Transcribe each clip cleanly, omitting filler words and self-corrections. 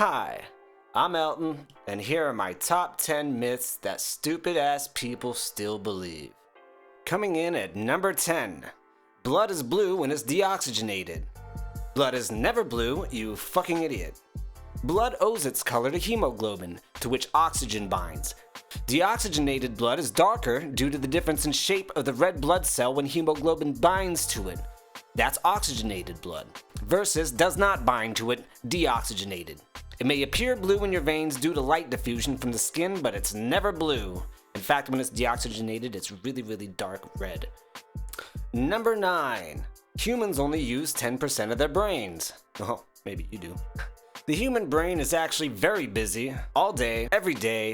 Hi, I'm Elton, and here are my top 10 myths that stupid ass people still believe. Coming in at number 10, blood is blue when it's deoxygenated. Blood is never blue, you fucking idiot. Blood owes its color to hemoglobin, to which oxygen binds. Deoxygenated blood is darker due to the difference in shape of the red blood cell when hemoglobin binds to it. That's oxygenated blood, versus does not bind to it, deoxygenated. It may appear blue in your veins due to light diffusion from the skin, but it's never blue. In fact, when it's deoxygenated, it's really dark red. Number 9. Humans only use 10% of their brains. Oh, maybe you do. The human brain is actually very busy, all day,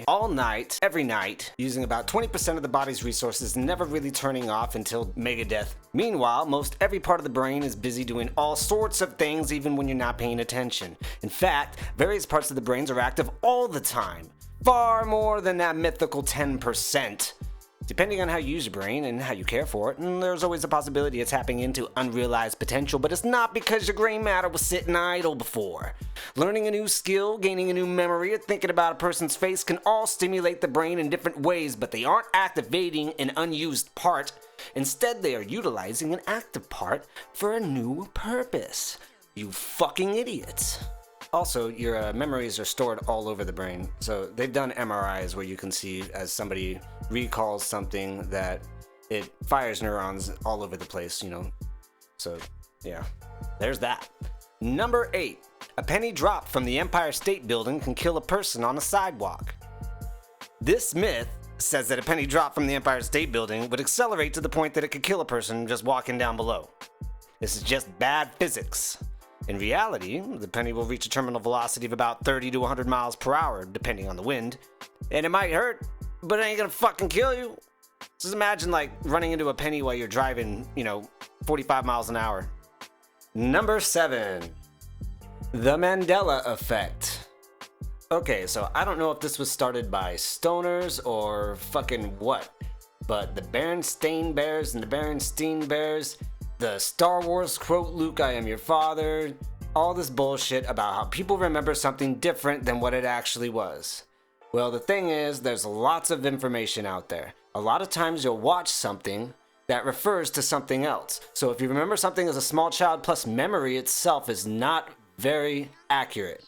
all night, every night, using about 20% of the body's resources, never really turning off until megadeath. Meanwhile, most every part of the brain is busy doing all sorts of things even when you're not paying attention. In fact, various parts of the brains are active all the time, far more than that mythical 10%. Depending on how you use your brain and how you care for it, and there's always a possibility of tapping into unrealized potential, but it's not because your gray matter was sitting idle before. Learning a new skill, gaining a new memory, or thinking about a person's face can all stimulate the brain in different ways, but they aren't activating an unused part. Instead, they are utilizing an active part for a new purpose. You fucking idiots. Also, your memories are stored all over the brain. So they've done MRIs where you can see as somebody recalls something that it fires neurons all over the place, you know. So, yeah, there's that. Number 8. A penny dropped from the Empire State Building can kill a person on a sidewalk. This myth says that a penny dropped from the Empire State Building would accelerate to the point that it could kill a person just walking down below. This is just bad physics. In reality, the penny will reach a terminal velocity of about 30 to 100 miles per hour, depending on the wind. And it might hurt, but it ain't gonna fucking kill you. Just imagine like running into a penny while you're driving, 45 miles an hour. Number 7. The Mandela Effect. Okay, so I don't know if this was started by stoners or fucking what, but the Berenstain Bears and the Berenstein Bears, the Star Wars quote, "Luke, I am your father," all this bullshit about how people remember something different than what it actually was. Well, the thing is, there's lots of information out there. A lot of times you'll watch something that refers to something else. So if you remember something as a small child plus memory itself is not very accurate.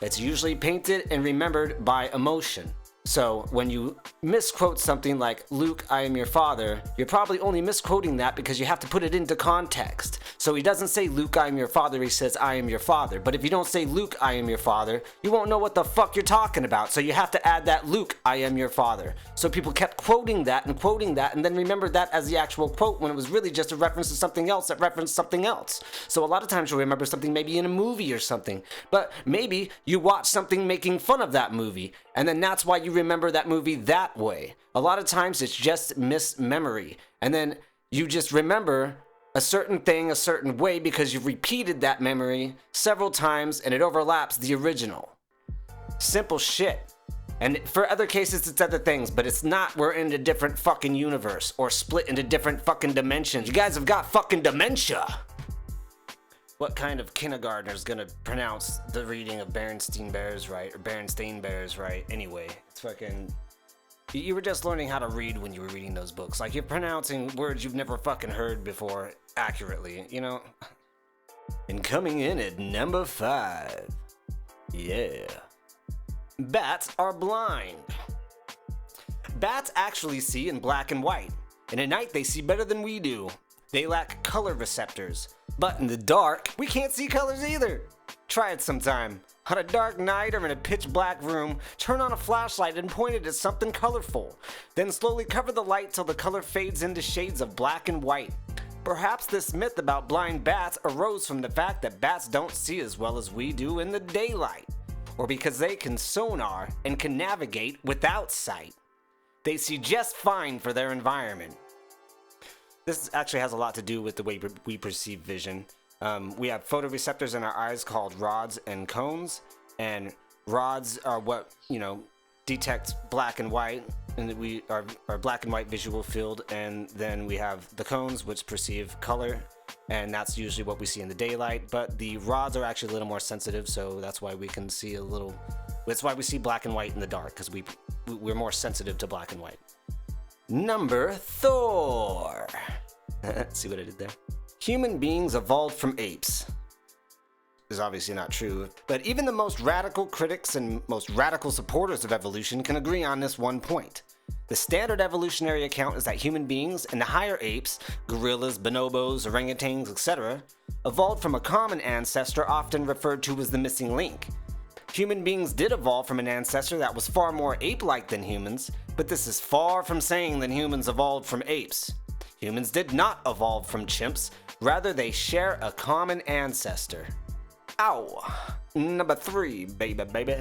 It's usually painted and remembered by emotion. So when you misquote something like, "Luke, I am your father," you're probably only misquoting that because you have to put it into context. So he doesn't say, "Luke, I am your father," he says, "I am your father." But if you don't say, "Luke, I am your father," you won't know what the fuck you're talking about. So you have to add that, "Luke, I am your father." So people kept quoting that and then remembered that as the actual quote when it was really just a reference to something else that referenced something else. So a lot of times you'll remember something maybe in a movie or something, but maybe you watch something making fun of that movie, and then that's why you remember that movie that way. A lot of times it's just mismemory, and then you just remember a certain thing a certain way because you've repeated that memory several times and it overlaps the original. Simple shit. And for other cases it's other things, but it's not we're in a different fucking universe or split into different fucking dimensions. You guys have got fucking dementia. What kind of kindergartner's gonna pronounce the reading of Berenstain Bears right, or Berenstain Bears right? Anyway, it's fucking... You were just learning how to read when you were reading those books. Like, you're pronouncing words you've never fucking heard before accurately, you know? And coming in at number 5. Yeah. Bats are blind. Bats actually see in black and white, and at night they see better than we do. They lack color receptors. But in the dark, we can't see colors either. Try it sometime. On a dark night or in a pitch black room, turn on a flashlight and point it at something colorful. Then slowly cover the light till the color fades into shades of black and white. Perhaps this myth about blind bats arose from the fact that bats don't see as well as we do in the daylight, or because they can sonar and can navigate without sight. They see just fine for their environment. This actually has a lot to do with the way we perceive vision. We have photoreceptors in our eyes called rods and cones, and rods are what, detect black and white, and we our black and white visual field, and then we have the cones, which perceive color, and that's usually what we see in the daylight. But the rods are actually a little more sensitive, so that's why we can see a little. That's why we see black and white in the dark, because we're more sensitive to black and white. Number 4. See what I did there? Human beings evolved from apes. Is obviously not true, but even the most radical critics and most radical supporters of evolution can agree on this one point. The standard evolutionary account is that human beings and the higher apes, gorillas, bonobos, orangutans, etc., evolved from a common ancestor often referred to as the missing link. Human beings did evolve from an ancestor that was far more ape-like than humans, but this is far from saying that humans evolved from apes. Humans did not evolve from chimps, rather they share a common ancestor. Ow! Number 3, baby.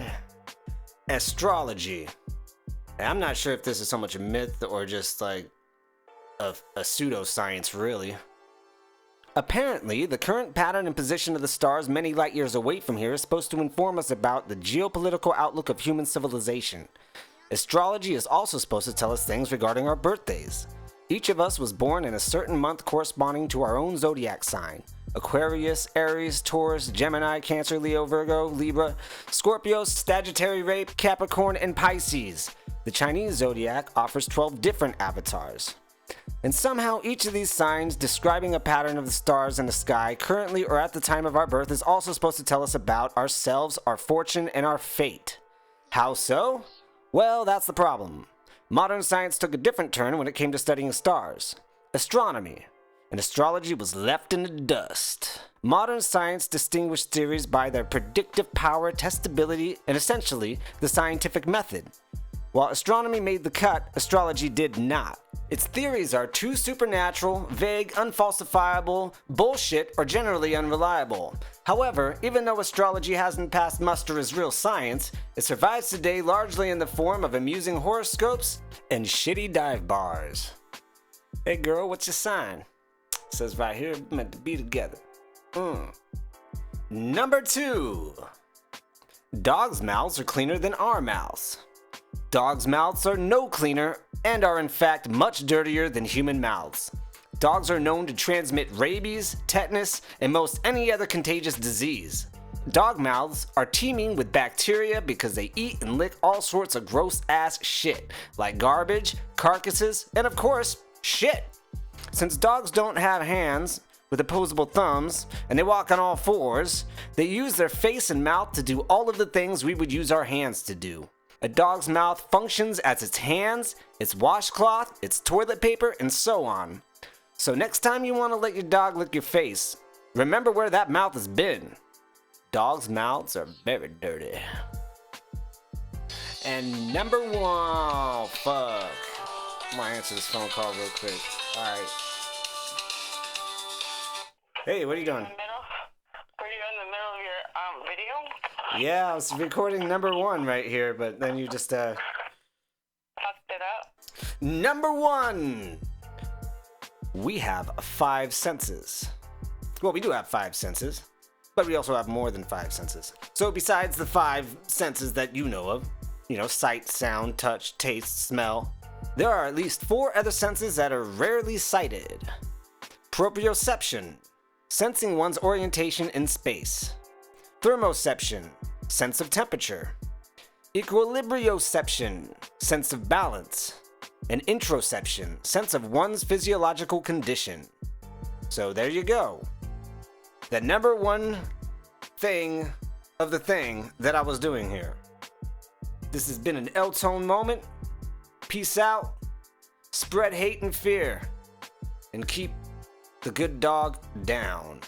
Astrology. I'm not sure if this is so much a myth or just like a pseudoscience, really. Apparently, the current pattern and position of the stars many light years away from here is supposed to inform us about the geopolitical outlook of human civilization. Astrology is also supposed to tell us things regarding our birthdays. Each of us was born in a certain month corresponding to our own zodiac sign. Aquarius, Aries, Taurus, Gemini, Cancer, Leo, Virgo, Libra, Scorpio, Sagittarius, Rape, Capricorn, and Pisces. The Chinese zodiac offers 12 different avatars. And somehow each of these signs describing a pattern of the stars in the sky currently or at the time of our birth is also supposed to tell us about ourselves, our fortune, and our fate. How so? Well, that's the problem. Modern science took a different turn when it came to studying stars. Astronomy. And astrology was left in the dust. Modern science distinguished theories by their predictive power, testability, and essentially the scientific method. While astronomy made the cut, astrology did not. Its theories are too supernatural, vague, unfalsifiable, bullshit, or generally unreliable. However, even though astrology hasn't passed muster as real science, it survives today largely in the form of amusing horoscopes and shitty dive bars. Hey girl, what's your sign? It says right here, meant to be together. Number 2. Dogs' mouths are cleaner than our mouths. Dogs' mouths are no cleaner and are in fact much dirtier than human mouths. Dogs are known to transmit rabies, tetanus, and most any other contagious disease. Dog mouths are teeming with bacteria because they eat and lick all sorts of gross ass shit, like garbage, carcasses, and of course, shit. Since dogs don't have hands with opposable thumbs and they walk on all fours, they use their face and mouth to do all of the things we would use our hands to do. A dog's mouth functions as its hands, its washcloth, its toilet paper, and so on. So next time you want to let your dog lick your face, remember where that mouth has been. Dogs' mouths are very dirty. And number 1, fuck. I'm gonna answer this phone call real quick. Alright. Hey, what are you doing? Were you in the middle of your video? Yeah, I was recording number 1 right here, but then you just Fucked it up. Number 1! We have 5 senses. Well, we do have 5 senses, but we also have more than 5 senses. So besides the 5 senses that you know of, sight, sound, touch, taste, smell, there are at least 4 other senses that are rarely cited. Proprioception, sensing one's orientation in space. Thermoception, sense of temperature. Equilibrioception, sense of balance. And introception, sense of one's physiological condition. So there you go. The number 1 thing of the thing that I was doing here. This has been an L-Tone moment. Peace out. Spread hate and fear. And keep the good dog down.